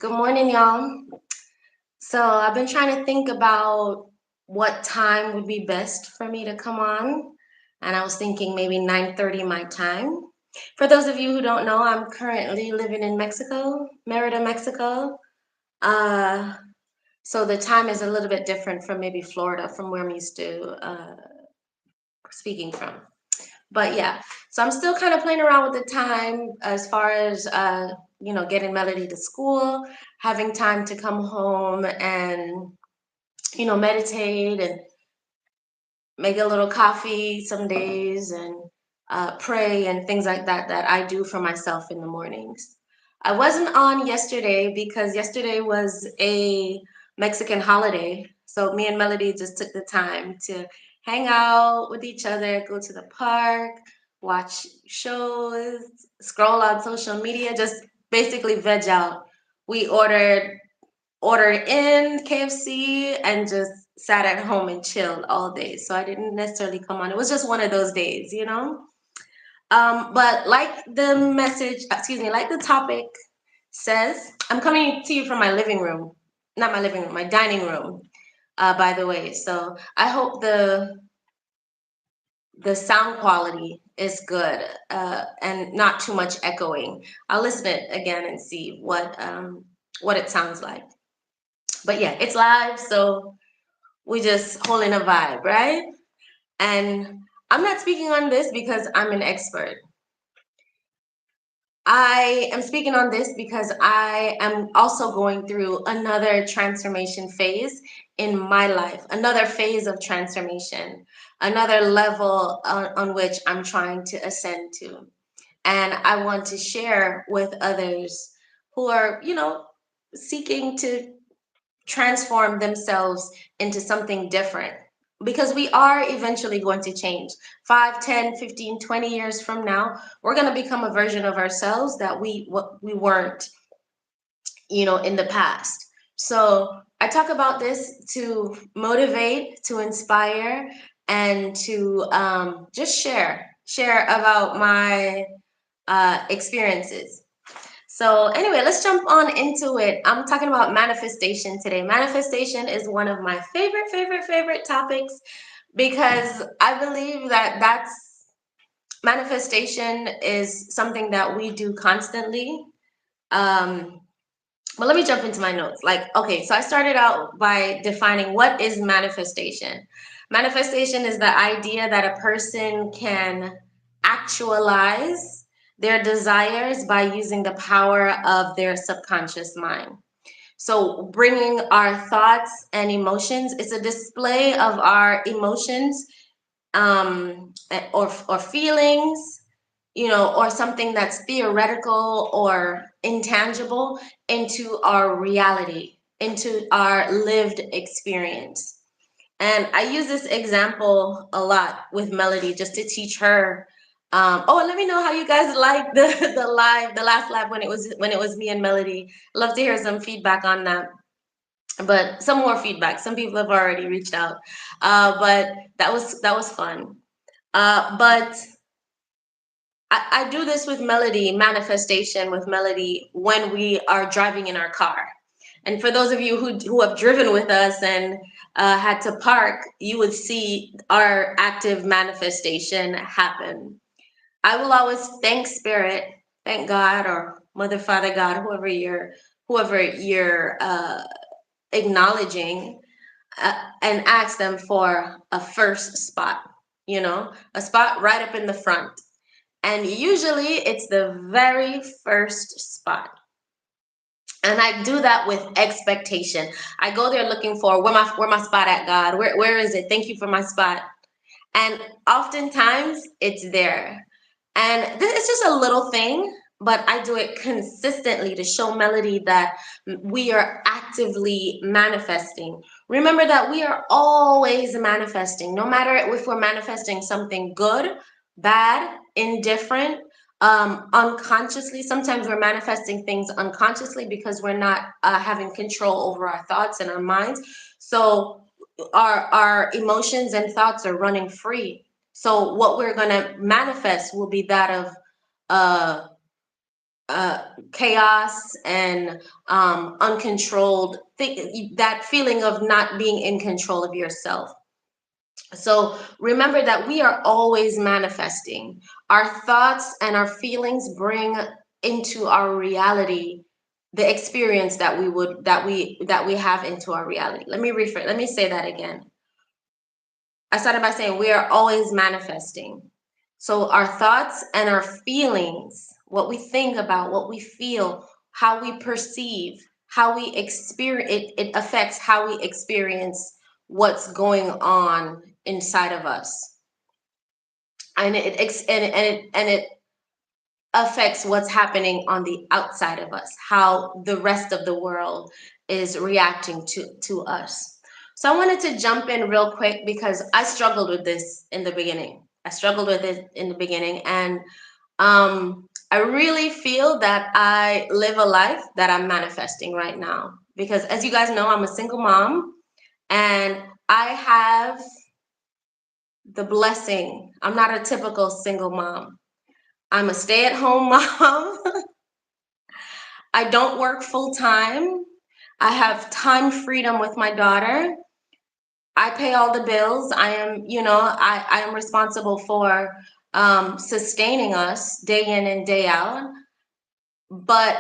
Good morning, y'all. So I've been trying to think about what time would be best for me to come on, and I was thinking maybe 9:30 my time. For those of you who don't know, I'm currently living in Mexico, Merida, Mexico. Uh, so the time is a little bit different from maybe Florida, from where I'm used to speaking from. But yeah, so I'm still kind of playing around with the time as far as getting Melody to school, having time to come home and meditate and make a little coffee some days and pray and things like that I do for myself in the mornings. I wasn't on yesterday because yesterday was a Mexican holiday. So me and Melody just took the time to hang out with each other, go to the park, watch shows, scroll on social media, just basically veg out. We ordered in KFC and just sat at home and chilled all day. So I didn't necessarily come on. It was just one of those days. But like the message, excuse me, like the topic says, I'm coming to you from my living room, not my living room, my dining room, by the way. So I hope the sound quality is good and not too much echoing. I'll listen it again and see what it sounds like. But yeah, it's live, so we just holding a vibe, right? And I'm not speaking on this because I'm an expert. I am speaking on this because I am also going through another transformation phase in my life, another phase of transformation, another level on which I'm trying to ascend to. And I want to share with others who are, seeking to transform themselves into something different because we are eventually going to change 5, 10, 15, 20 years from now. We're going to become a version of ourselves that we weren't in the past. So I talk about this to motivate, to inspire, and to just share about my experiences. So anyway, let's jump on into it. I'm talking about manifestation today. Manifestation is one of my favorite topics because I believe that that's manifestation is something that we do constantly. Um, but let me jump into my notes. Like, okay, so I started out by defining what is manifestation. Manifestation is the idea that a person can actualize their desires by using the power of their subconscious mind. So, bringing our thoughts and emotions, it's a display of our emotions or feelings, or something that's theoretical or intangible into our reality, into our lived experience. And I use this example a lot with Melody just to teach her. And let me know how you guys like the last live when it was me and Melody. Love to hear some feedback on that. But some more feedback. Some people have already reached out. But that was fun. But I do this with Melody, manifestation with Melody when we are driving in our car. And for those of you who have driven with us and had to park, you would see our active manifestation happen. I will always thank Spirit, thank God, or Mother, Father, God, whoever you're acknowledging, and ask them for a first spot. A spot right up in the front, and usually it's the very first spot. And I do that with expectation. I go there looking for where my spot at, God. Where is it? Thank you for my spot. And oftentimes it's there. And this is just a little thing, but I do it consistently to show Melody that we are actively manifesting. Remember that we are always manifesting, no matter if we're manifesting something good, bad, indifferent, unconsciously. Sometimes we're manifesting things unconsciously because we're not having control over our thoughts and our minds. So our emotions and thoughts are running free. So what we're going to manifest will be that of uh, chaos and uncontrolled, that feeling of not being in control of yourself. So remember that we are always manifesting. Our thoughts and our feelings bring into our reality the experience that we have into our reality. Let me say that again. I started by saying we are always manifesting. So our thoughts and our feelings, what we think about, what we feel, how we perceive, how we experience it affects how we experience what's going on inside of us. And it affects what's happening on the outside of us, how the rest of the world is reacting to us. So I wanted to jump in real quick because I struggled with this in the beginning. I struggled with it in the beginning, and I really feel that I live a life that I'm manifesting right now. Because as you guys know, I'm a single mom, and I have the blessing. I'm not a typical single mom. I'm a stay-at-home mom. I don't work full time. I have time freedom with my daughter. I pay all the bills. I am responsible for sustaining us day in and day out. But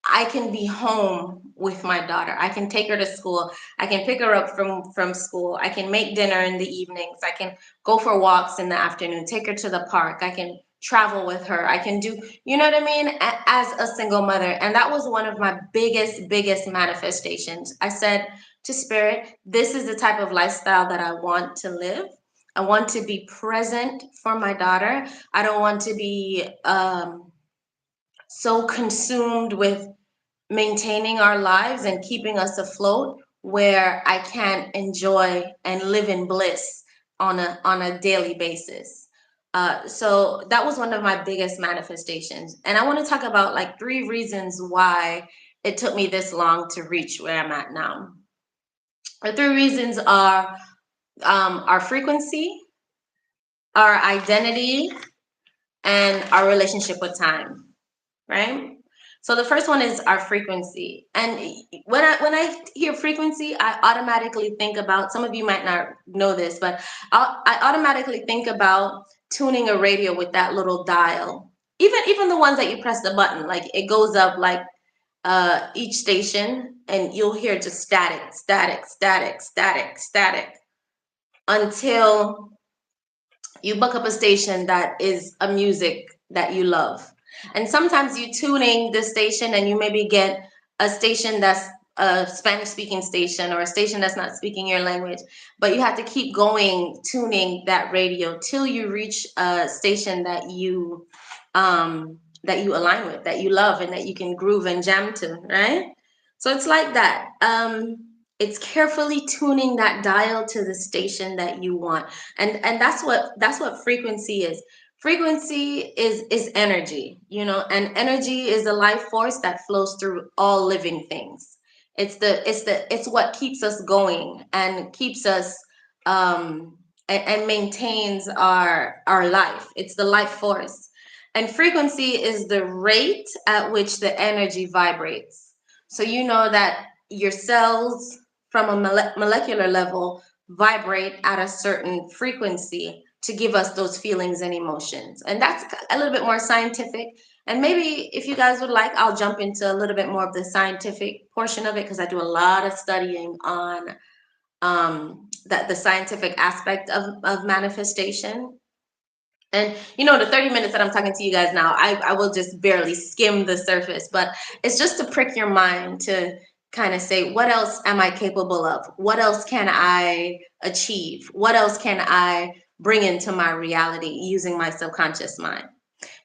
I can be home with my daughter. I can take her to school. I can pick her up from school. I can make dinner in the evenings. I can go for walks in the afternoon, take her to the park. I can travel with her. I can do, you know what I mean, as a single mother. And that was one of my biggest manifestations. I said to Spirit, this is the type of lifestyle that I want to live. I want to be present for my daughter. I don't want to be so consumed with maintaining our lives and keeping us afloat where I can't enjoy and live in bliss on a daily basis. So that was one of my biggest manifestations. And I want to talk about like 3 reasons why it took me this long to reach where I'm at now. The 3 reasons are our frequency, our identity, and our relationship with time, right? So the first one is our frequency. And when I hear frequency, I automatically think about, some of you might not know this, but I automatically think about tuning a radio with that little dial. Even the ones that you press the button, like it goes up like each station, and you'll hear just static, static, static, static, static until you book up a station that is a music that you love. And sometimes you tuning the station and you maybe get a station that's a Spanish speaking station or a station that's not speaking your language, but you have to keep going tuning that radio till you reach a station that you align with, that you love, and that you can groove and jam to, right? So it's like that. It's carefully tuning that dial to the station that you want, and that's what frequency is. Frequency is energy, and energy is a life force that flows through all living things. It's what keeps us going and keeps us and maintains our life. It's the life force. And frequency is the rate at which the energy vibrates. So you know that your cells from a molecular level vibrate at a certain frequency to give us those feelings and emotions. And that's a little bit more scientific. And maybe if you guys would like, I'll jump into a little bit more of the scientific portion of it, because I do a lot of studying on that the scientific aspect of manifestation. And the 30 minutes that I'm talking to you guys now, I will just barely skim the surface, but it's just to prick your mind to kind of say, what else am I capable of? What else can I achieve? What else can I bring into my reality using my subconscious mind?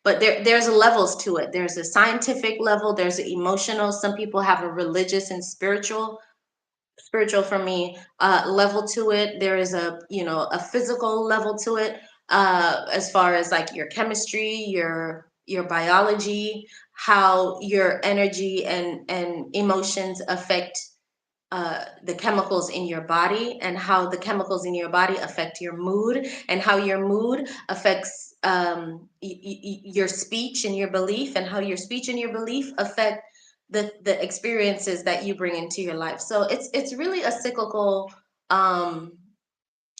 But there's levels to it. There's a scientific level, there's an emotional. Some people have a religious and spiritual for me level to it. There is a physical level to it, as far as like your chemistry, your biology, how your energy and emotions affect the chemicals in your body, and how the chemicals in your body affect your mood, and how your mood affects your speech and your belief, and how your speech and your belief affect the experiences that you bring into your life. So it's really a cyclical um,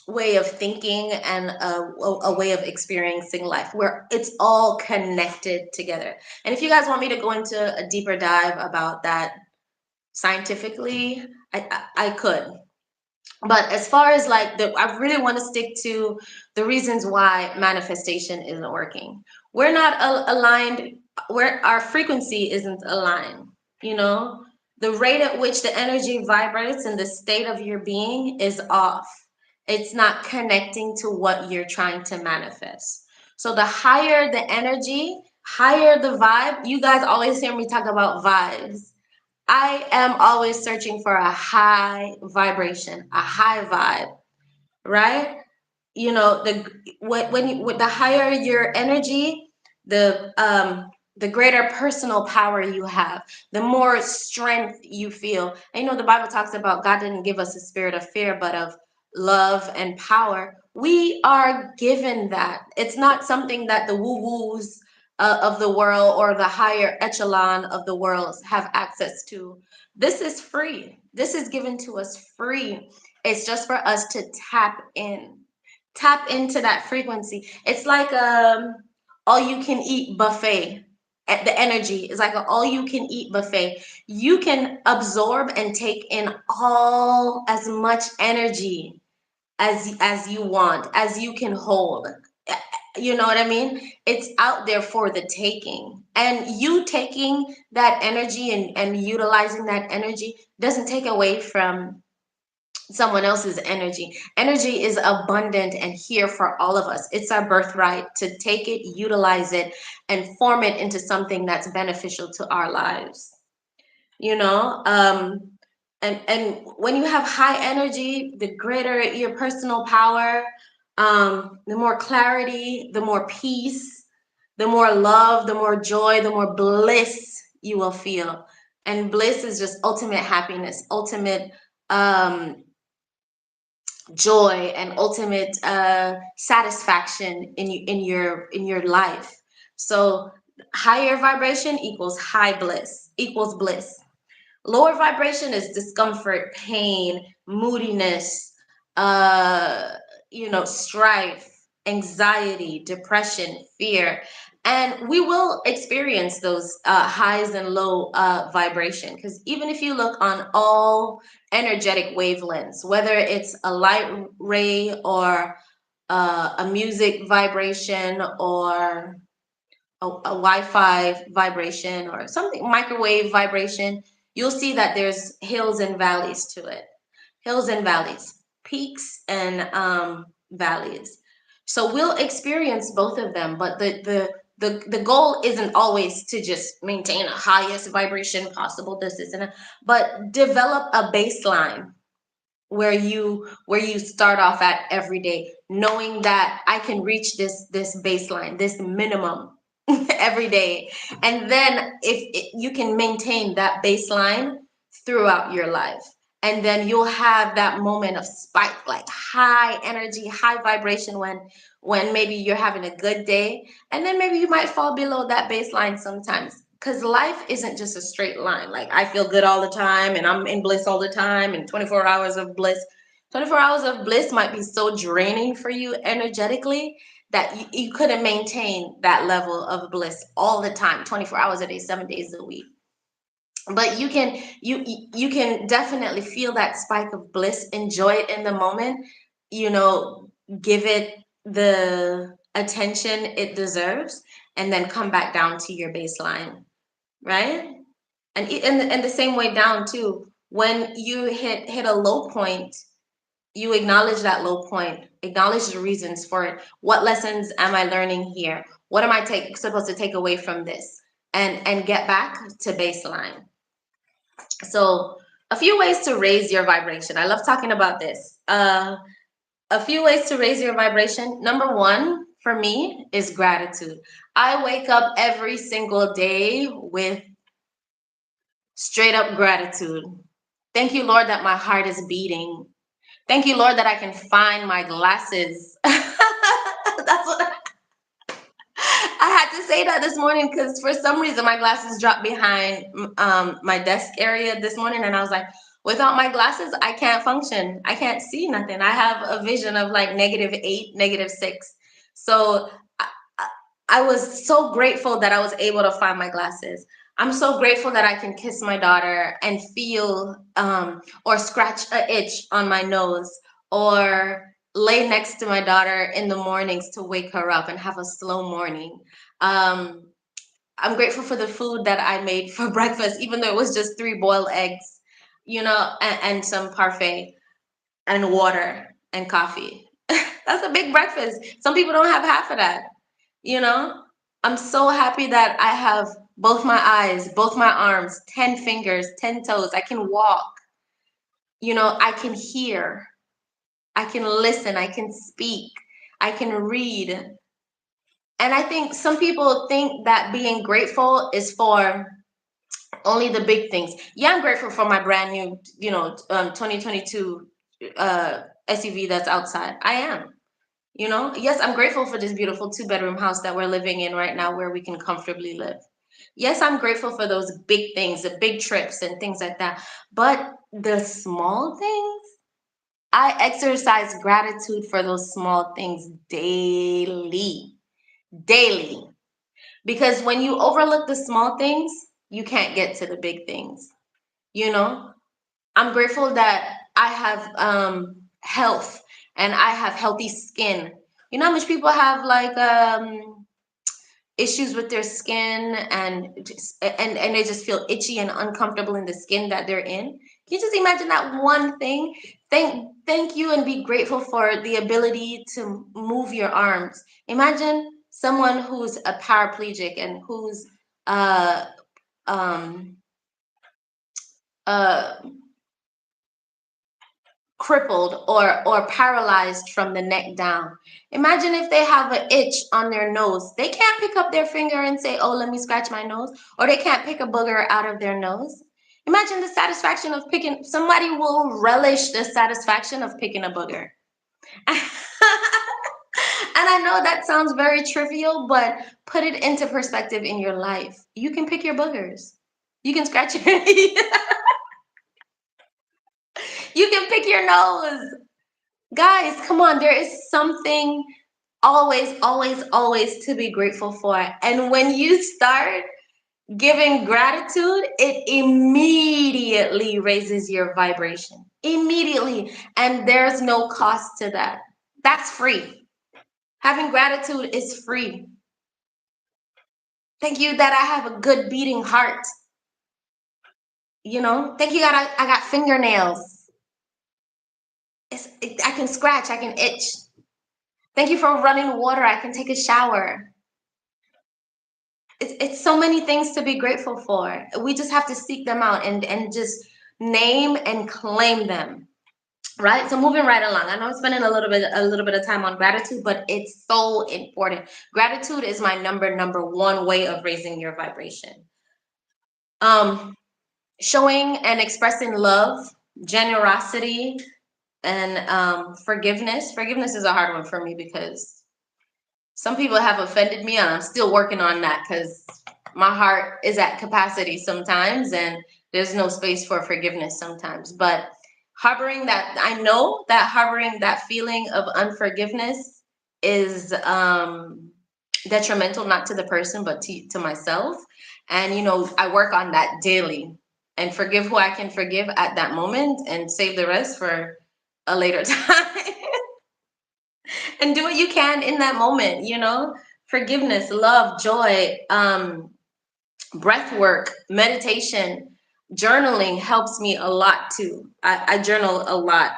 way of thinking, and a way of experiencing life where it's all connected together. And if you guys want me to go into a deeper dive about that scientifically, I could. But as far as like I really want to stick to the reasons why manifestation isn't working. We're not aligned, where our frequency isn't aligned, you know? The rate at which the energy vibrates and the state of your being is off. It's not connecting to what you're trying to manifest. So the higher the energy, higher the vibe. You guys always hear me talk about vibes. I am always searching for a high vibration, a high vibe, right? You know, when you, with the higher your energy, the greater personal power you have, the more strength you feel. And you know, the Bible talks about God didn't give us a spirit of fear, but of love and power. We are given that. It's not something that the woo woos of the world or the higher echelon of the world have access to. This is free. This is given to us free. It's just for us to tap into that frequency. It's like all you can eat buffet. The energy is like an all you can eat buffet. You can absorb and take in all as much energy as you want, as you can hold. You know what I mean? It's out there for the taking. And you taking that energy and utilizing that energy doesn't take away from someone else's energy. Energy is abundant and here for all of us. It's our birthright to take it, utilize it, and form it into something that's beneficial to our lives. You know, and when you have high energy, the greater your personal power, the more clarity, the more peace, the more love, the more joy, the more bliss you will feel. And bliss is just ultimate happiness, ultimate um, joy, and ultimate satisfaction in your life. So higher vibration equals high bliss, equals bliss. Lower vibration is discomfort, pain, moodiness, uh, strife, anxiety, depression, fear. And we will experience those highs and low vibration, because even if you look on all energetic wavelengths, whether it's a light ray or a music vibration or a Wi-Fi vibration or something, microwave vibration, you'll see that there's hills and valleys to it. Hills and valleys, peaks and valleys. So we'll experience both of them, but the goal isn't always to just maintain a highest vibration possible, this and that, but develop a baseline where you start off at every day, knowing that I can reach this baseline, this minimum every day. And then you can maintain that baseline throughout your life, and then you'll have that moment of spike, like high energy, high vibration, when maybe you're having a good day, and then maybe you might fall below that baseline sometimes, because life isn't just a straight line. Like I feel good all the time and I'm in bliss all the time and 24 hours of bliss. 24 hours of bliss might be so draining for you energetically that you couldn't maintain that level of bliss all the time, 24 hours a day, 7 days a week. But you can definitely feel that spike of bliss, enjoy it in the moment, you know, give it the attention it deserves, and then come back down to your baseline, right? And the same way down too. When you hit a low point, you acknowledge that low point, acknowledge the reasons for it. What lessons am I learning here? What am I supposed to take away from this? And get back to baseline. So a few ways to raise your vibration. I love talking about this. A few ways to raise your vibration. Number one for me is gratitude. I wake up every single day with straight up gratitude. Thank you, Lord, that my heart is beating. Thank you, Lord, that I can find my glasses. That's what had to say that this morning because for some reason my glasses dropped behind my desk area this morning, and I was like, without my glasses, I can't function. I can't see nothing. I have a vision of like -8, -6. So I, I I was so grateful that I was able to find my glasses. I'm so grateful that I can kiss my daughter and feel or scratch a itch on my nose, or lay next to my daughter in the mornings to wake her up and have a slow morning. Um, I'm grateful for the food that I made for breakfast, even though it was just 3 boiled eggs, and some parfait and water and coffee. That's a big breakfast. Some people don't have half of that, you know? I'm so happy that I have both my eyes, both my arms, 10 fingers, 10 toes. I can walk, I can hear, I can listen, I can speak, I can read. And I think some people think that being grateful is for only the big things. Yeah, I'm grateful for my brand new, 2022 SUV that's outside. I am. Yes, I'm grateful for this beautiful 2-bedroom house that we're living in right now where we can comfortably live. Yes, I'm grateful for those big things, the big trips and things like that. But the small things, I exercise gratitude for those small things daily. Daily. Because when you overlook the small things, you can't get to the big things. You know, I'm grateful that I have health and I have healthy skin. You know how much people have like issues with their skin, and they just feel itchy and uncomfortable in the skin that they're in. Can you just imagine that one thing? Thank you and be grateful for the ability to move your arms. Imagine someone who's a paraplegic and who's uh um uh crippled or paralyzed from the neck down. Imagine if they have an itch on their nose. They can't pick up their finger and say, "Oh, let me scratch my nose," or they can't pick a booger out of their nose. Imagine the satisfaction of picking. Somebody will relish the satisfaction of picking a booger. And I know that sounds very trivial, but put it into perspective in your life. You can pick your boogers. You can scratch your you can pick your nose. Guys, come on, there is something always, always, always to be grateful for. And when you start giving gratitude, it immediately raises your vibration. Immediately. And there's no cost to that. That's free. Having gratitude is free. Thank you that I have a good beating heart. Thank you that I got fingernails. I can scratch, I can itch. Thank you for running water. I can take a shower. It's so many things to be grateful for. We just have to seek them out and just name and claim them. Right? So moving right along. I know I'm spending a little bit of time on gratitude, but it's so important. Gratitude is my number one way of raising your vibration. Um, Showing and expressing love, generosity, and forgiveness. Forgiveness is a hard one for me because some people have offended me, and I'm still working on that because my heart is at capacity sometimes, and there's no space for forgiveness sometimes. But I know that harboring that feeling of unforgiveness is detrimental, not to the person, but to myself. And, I work on that daily and forgive who I can forgive at that moment and save the rest for a later time. And do what you can in that moment. Forgiveness, love, joy, breath work, meditation, journaling helps me a lot too. I journal a lot,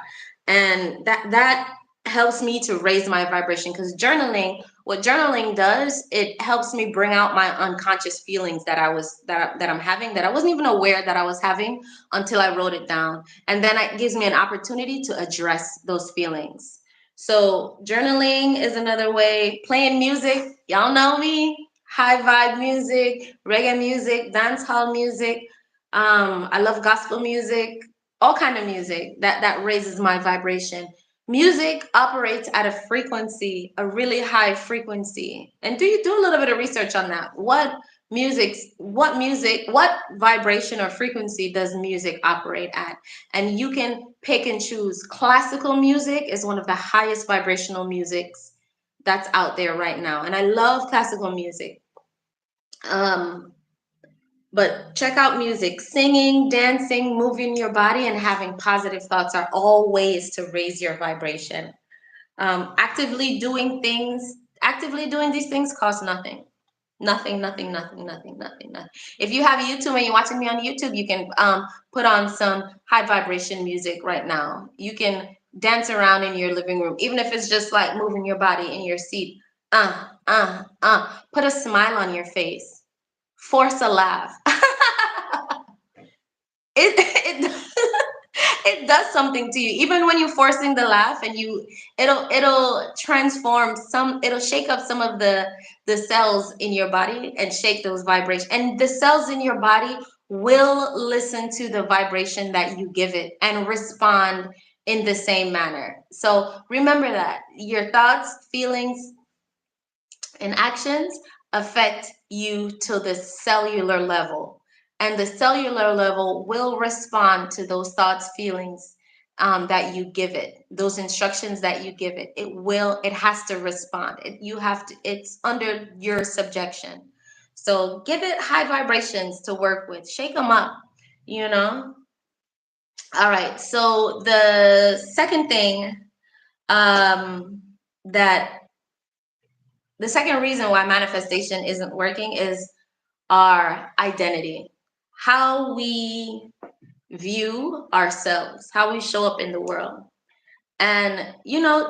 and that helps me to raise my vibration, because what journaling does, it helps me bring out my unconscious feelings that I'm having, that I wasn't even aware that I was having until I wrote it down. And then it gives me an opportunity to address those feelings. So journaling is another way. Playing music, y'all know me. High vibe music, reggae music, dance hall music. I love gospel music, all kind of music that raises my vibration. Music operates at a frequency, a really high frequency. And do you do a little bit of research on that? What vibration or frequency does music operate at? And you can pick and choose. Classical music is one of the highest vibrational musics that's out there right now. And I love classical music. Um, but check out music. Singing, dancing, moving your body, and having positive thoughts are all ways to raise your vibration. Actively doing these things costs nothing. Nothing, nothing, nothing, nothing, nothing, nothing. If you have YouTube and you're watching me on YouTube, you can put on some high vibration music right now. You can dance around in your living room, even if it's just like moving your body in your seat. Put a smile on your face. Force a laugh. It it does something to you even when you're forcing the laugh, and it'll transform some, it'll shake up some of the cells in your body and shake those vibrations, and the cells in your body will listen to the vibration that you give it and respond in the same manner. So remember that your thoughts, feelings, and actions affect you to the cellular level. And the cellular level will respond to those thoughts, feelings that you give it, those instructions that you give it. It has to respond. It's under your subjection. So give it high vibrations to work with. Shake them up, you know? All right. So the second thing um, that the second reason why manifestation isn't working is our identity, how we view ourselves, how we show up in the world. And,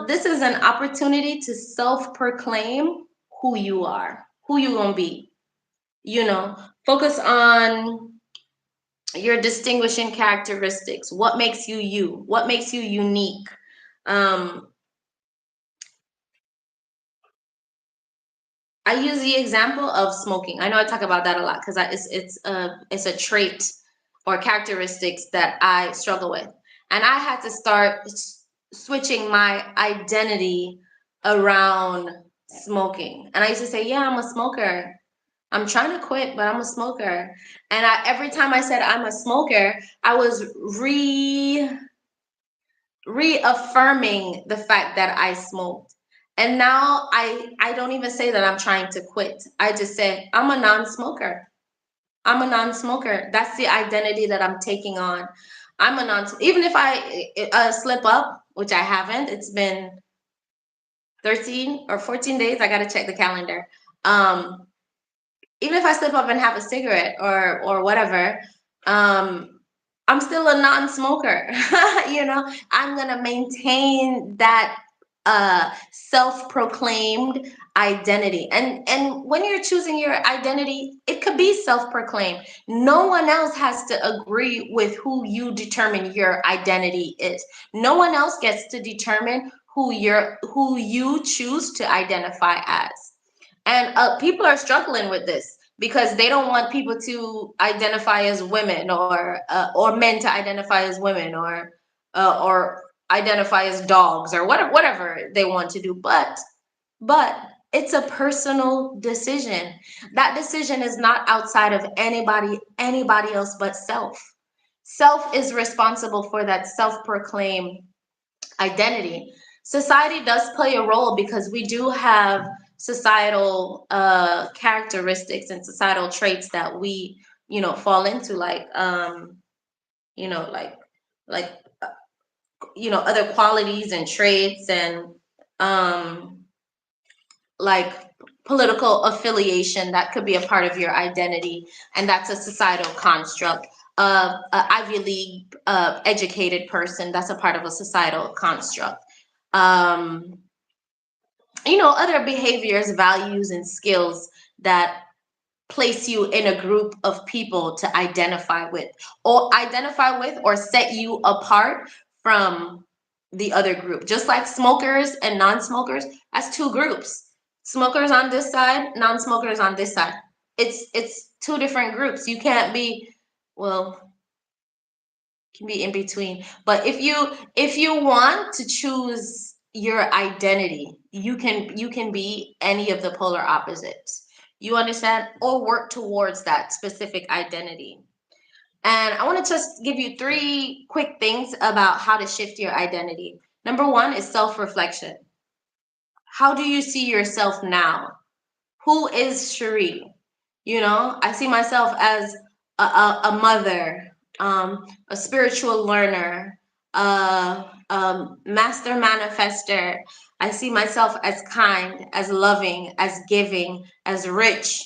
this is an opportunity to self proclaim who you are, who you going to be. Focus on your distinguishing characteristics. What makes you you? What makes you unique? Um, I use the example of smoking. I know I talk about that a lot because it's a trait or characteristics that I struggle with, and I had to start switching my identity around smoking. And I used to say, "Yeah, I'm a smoker. I'm trying to quit, but I'm a smoker." And every time I said I'm a smoker, I was reaffirming the fact that I smoked. And now I don't even say that I'm trying to quit. I just say I'm a non-smoker. I'm a non-smoker. That's the identity that I'm taking on. I'm a non, even if I slip up, which I haven't. It's been 13 or 14 days. I got to check the calendar. Um, Even if I slip up and have a cigarette or whatever, I'm still a non-smoker. I'm gonna maintain that self-proclaimed identity. And when you're choosing your identity, it could be self-proclaimed. No one else has to agree with who you determine your identity is. No one else gets to determine who you choose to identify as. And people are struggling with this because they don't want people to identify as women, or men to identify as women, or identify as dogs, or whatever they want to do. But it's a personal decision. That decision is not outside of anybody else but self. Self is responsible for that self-proclaimed identity. Society does play a role because we do have societal characteristics and societal traits that we fall into, you know like like other qualities and traits, and um like political affiliation that could be a part of your identity, and that's a societal construct. An Ivy League educated person, that's a part of a societal construct. um Other behaviors, values, and skills that place you in a group of people to identify with or set you apart from the other group. Just like smokers and non-smokers, that's two groups. Smokers on this side, non-smokers on this side. It's two different groups. You can't be, well, can be in between. But if you want to choose your identity, you can be any of the polar opposites. You understand? Or work towards that specific identity. And I want to just give you three quick things about how to shift your identity. Number one is self-reflection. How do you see yourself now? Who is Cherie? I see myself as a mother, a spiritual learner, a master manifester. I see myself as kind, as loving, as giving, as rich.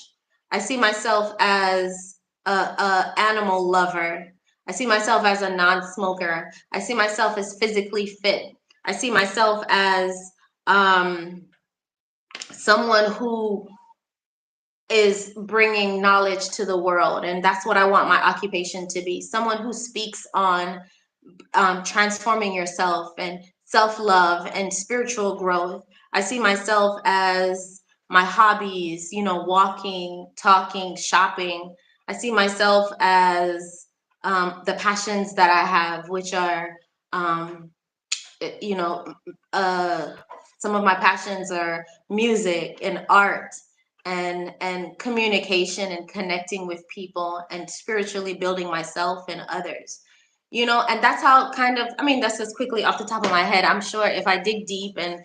I see myself as a animal lover. I see myself as a non-smoker. I see myself as physically fit. I see myself as um, someone who is bringing knowledge to the world, and that's what I want my occupation to be. Someone who speaks on transforming yourself and self-love and spiritual growth. I see myself as my hobbies, walking, talking, shopping. I see myself as the passions that I have, which are um, you know, uh, some of my passions are music and art and communication and connecting with people and spiritually building myself and others. And that's how kind of, I mean, that's just quickly off the top of my head. I'm sure if I dig deep and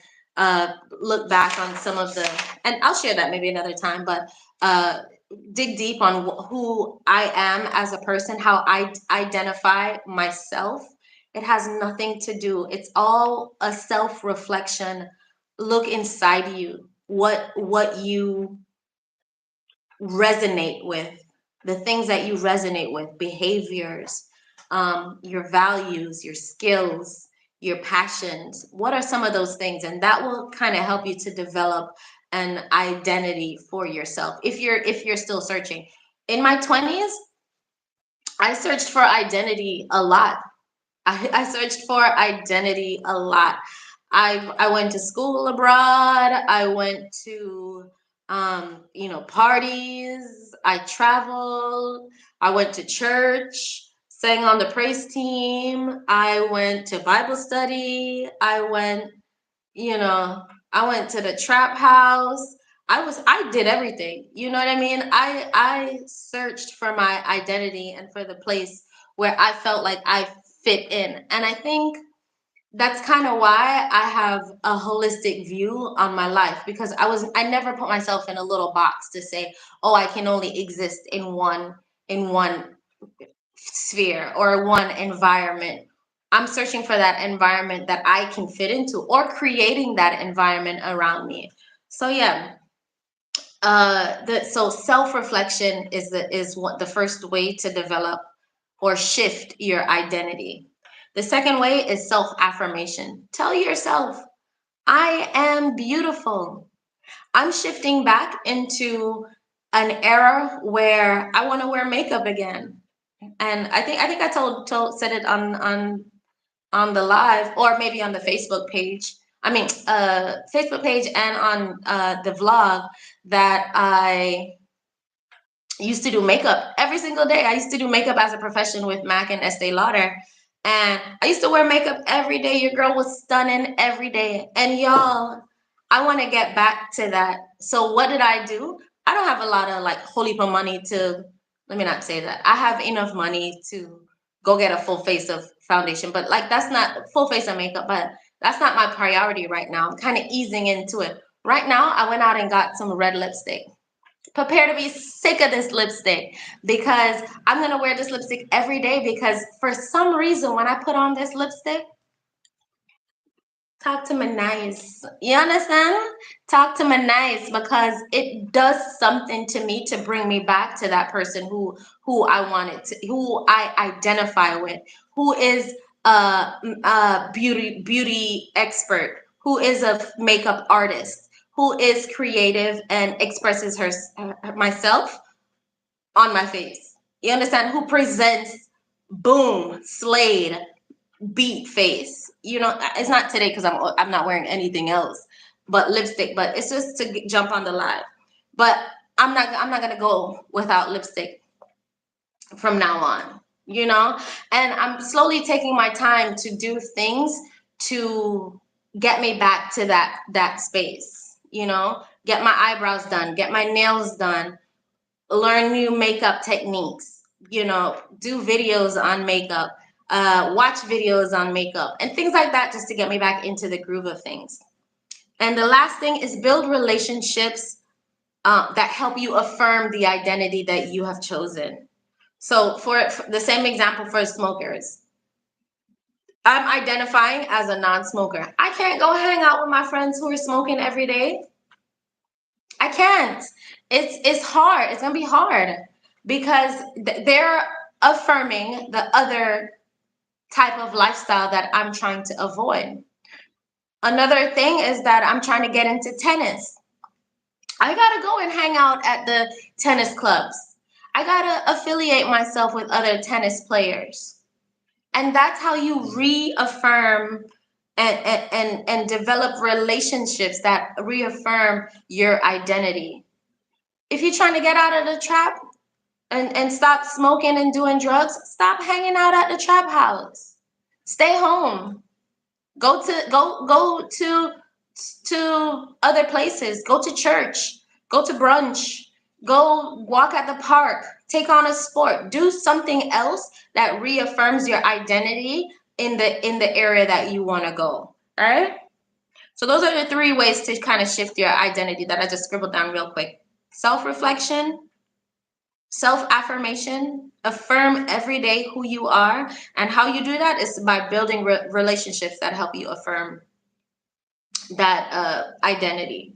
look back on some of the, and I'll share that maybe another time, but uh, dig deep on who I am as a person, how I identify myself. It has nothing to do. It's all a self-reflection. Look inside you. What you resonate with, the things that you resonate with, behaviors, your values, your skills, your passions. What are some of those things? And that will kind of help you to develop an identity for yourself if you're still searching. In my 20s, I searched for identity a lot. I searched for identity a lot. I went to school abroad. I went to parties. I traveled. I went to church, sang on the praise team. I went to Bible study. You know, I went to the trap house. I did everything. You know what I mean? I searched for my identity and for the place where I felt like I fit in. And I think that's kind of why I have a holistic view on my life, because I never put myself in a little box to say, "Oh, I can only exist in one sphere or one environment." I'm searching for that environment that I can fit into or creating that environment around me. So yeah, so self-reflection is what the first way to develop or shift your identity. The second way is self-affirmation. Tell yourself, I am beautiful. I'm shifting back into an era where I want to wear makeup again. And I think I told said it on the live, or maybe on the Facebook page. I mean, Facebook page and on the vlog, that I used to do makeup every single day. I used to do makeup as a profession with Mac and Estee Lauder. And I used to wear makeup every day. Your girl was stunning every day. And y'all, I want to get back to that. So what did I do? I don't have a lot of like holy heap of money to, let me not say that. I have enough money to go get a full face of foundation, but like that's not full face of makeup, but that's not my priority right now. I'm kind of easing into it. Right now, I went out and got some red lipstick. Prepare to be sick of this lipstick, because I'm gonna wear this lipstick every day, because for some reason when I put on this lipstick, talk to me nice. You understand? Talk to me nice, because it does something to me to bring me back to that person who I wanted to, who I identify with, who is a beauty expert, who is a makeup artist, who is creative and expresses myself on my face. You understand? Who presents boom, slayed, beat face. It's not today because I'm not wearing anything else but lipstick, but it's just to jump on the live. But I'm not gonna go without lipstick from now on. you know? And I'm slowly taking my time to do things to get me back to that space, you know? Get my eyebrows done, get my nails done, learn new makeup techniques, you know, do videos on makeup, watch videos on makeup, and things like that, just to get me back into the groove of things. And the last thing is build relationships that help you affirm the identity that you have chosen. So, for the same example for smokers, I'm identifying as a non-smoker. I can't go hang out with my friends who are smoking every day. I can't. It's hard. It's gonna be hard because they're affirming the other type of lifestyle that I'm trying to avoid. Another thing is that I'm trying to get into tennis. I gotta go and hang out at the tennis clubs. I gotta affiliate myself with other tennis players. And that's how you reaffirm and develop relationships that reaffirm your identity. If you're trying to get out of the trap and stop smoking and doing drugs, stop hanging out at the trap house. Stay home. Go to other places. Go to church. Go to brunch. Go walk at the park. Take on a sport. Do something else that reaffirms your identity in the area that you want to go. All right? So those are the three ways to kind of shift your identity that I just scribbled down real quick. Self-reflection, self-affirmation, affirm every day who you are, and how you do that is by building relationships that help you affirm that identity.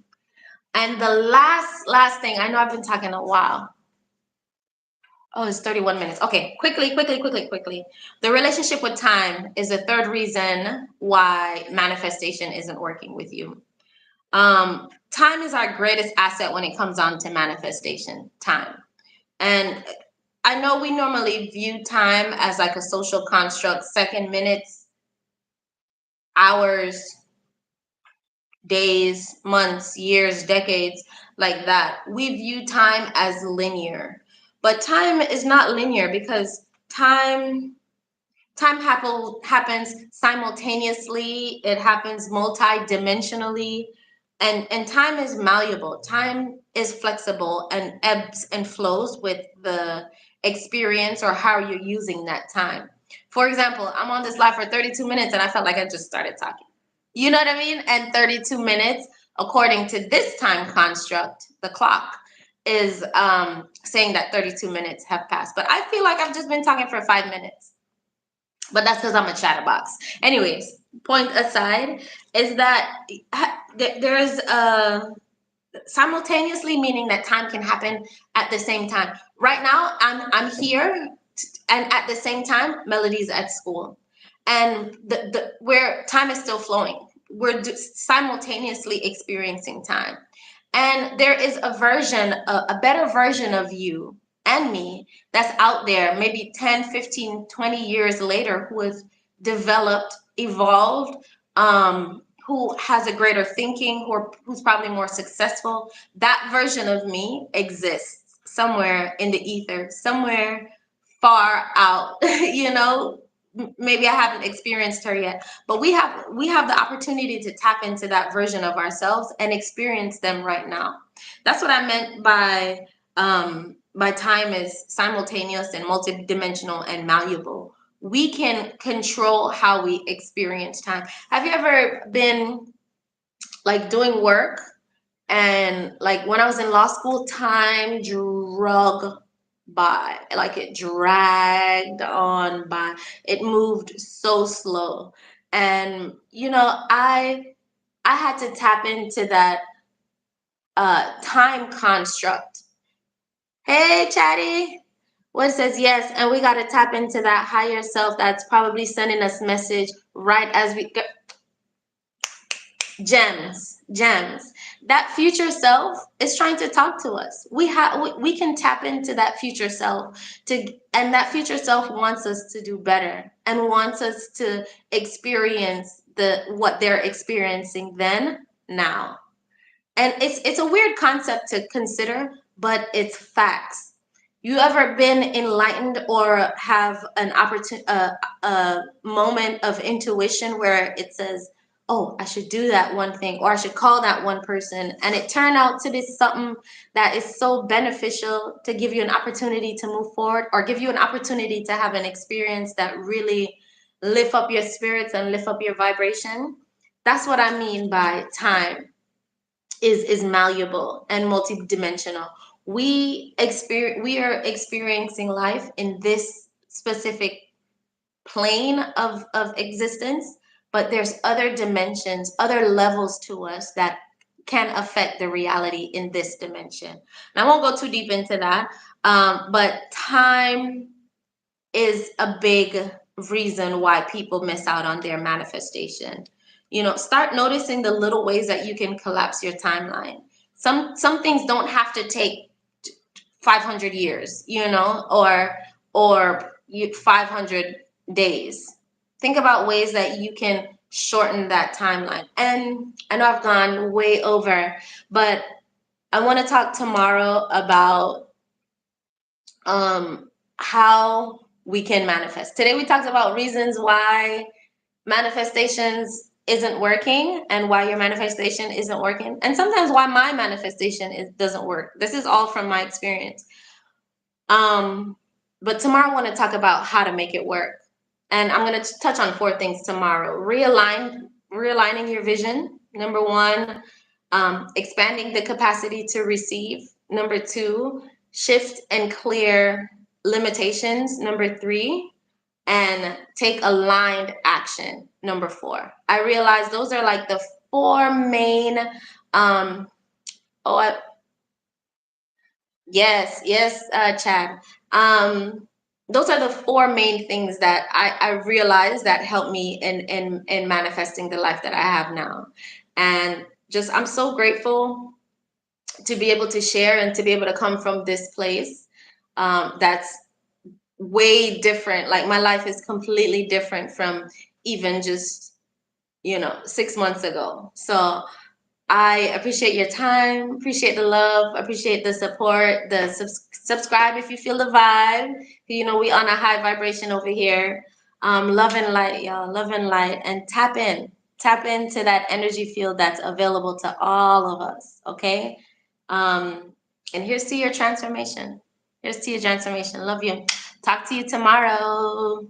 And the last thing, I know I've been talking a while. Oh, it's 31 minutes. Okay, quickly. The relationship with time is the third reason why manifestation isn't working with you. Time is our greatest asset when it comes on to manifestation. Time. And I know we normally view time as like a social construct, second, minutes, hours, days, months, years, decades, like that. We view time as linear. But time is not linear because happens simultaneously, it happens multi-dimensionally, and time is malleable. Time is flexible and ebbs and flows with the experience or how you're using that time. For example, I'm on this live for 32 minutes and I felt like I just started talking. You know what I mean? And 32 minutes, according to this time construct, the clock, is saying that 32 minutes have passed. But I feel like I've just been talking for 5 minutes, but that's because I'm a chatterbox. Anyways, point aside is that there's simultaneously, meaning that time can happen at the same time. Right now, I'm here, and at the same time, Melody's at school, and the where time is still flowing. We're simultaneously experiencing time, and there is a better version of you and me that's out there, maybe 10, 15, 20 years later, who has developed, evolved, who has a greater thinking, who's probably more successful. That version of me exists somewhere in the ether, somewhere far out, you know. Maybe I haven't experienced her yet, but we have the opportunity to tap into that version of ourselves and experience them right now. That's what I meant by time is simultaneous and multidimensional and malleable. We can control how we experience time. Have you ever been like doing work, and like when I was in law school, time drug by, like it dragged on by. It moved so slow. And you know, I had to tap into that time construct. Hey, Chatty. What says yes, and we got to tap into that higher self that's probably sending us message right as we go. Gems. That future self is trying to talk to us. We can tap into that future self and that future self wants us to do better and wants us to experience what they're experiencing then, now. And it's a weird concept to consider, but it's facts. You ever been enlightened or have an opportunity, a moment of intuition where it says, "Oh, I should do that one thing, or I should call that one person," and it turned out to be something that is so beneficial to give you an opportunity to move forward, or give you an opportunity to have an experience that really lift up your spirits and lift up your vibration? That's what I mean by time is malleable and multidimensional. We are experiencing life in this specific plane of existence, but there's other dimensions, other levels to us that can affect the reality in this dimension. And I won't go too deep into that, but time is a big reason why people miss out on their manifestation. You know, start noticing the little ways that you can collapse your timeline. Some things don't have to take 500 years, you know, or 500 days. Think about ways that you can shorten that timeline. And I know I've gone way over, but I want to talk tomorrow about how we can manifest. Today we talked about reasons why manifestations isn't working and why your manifestation isn't working, and sometimes why my manifestation doesn't work. This is all from my experience. But tomorrow I want to talk about how to make it work. And I'm going to touch on 4 things tomorrow. Realigning your vision. Number 1, expanding the capacity to receive. Number 2, shift and clear limitations. Number 3, and take aligned action. Number 4. I realize those are like the 4 main oh I, yes, yes, Chad. Those are the 4 main things that I realized that helped me in manifesting the life that I have now. And just I'm so grateful to be able to share and to be able to come from this place, that's way different. Like my life is completely different from even just, 6 months ago. So I appreciate your time, appreciate the love, appreciate the support, the subscribe if you feel the vibe. You know, we on a high vibration over here. Love and light, y'all, love and light, and tap into that energy field that's available to all of us. Okay. And here's to your transformation. Here's to your transformation. Love you. Talk to you tomorrow.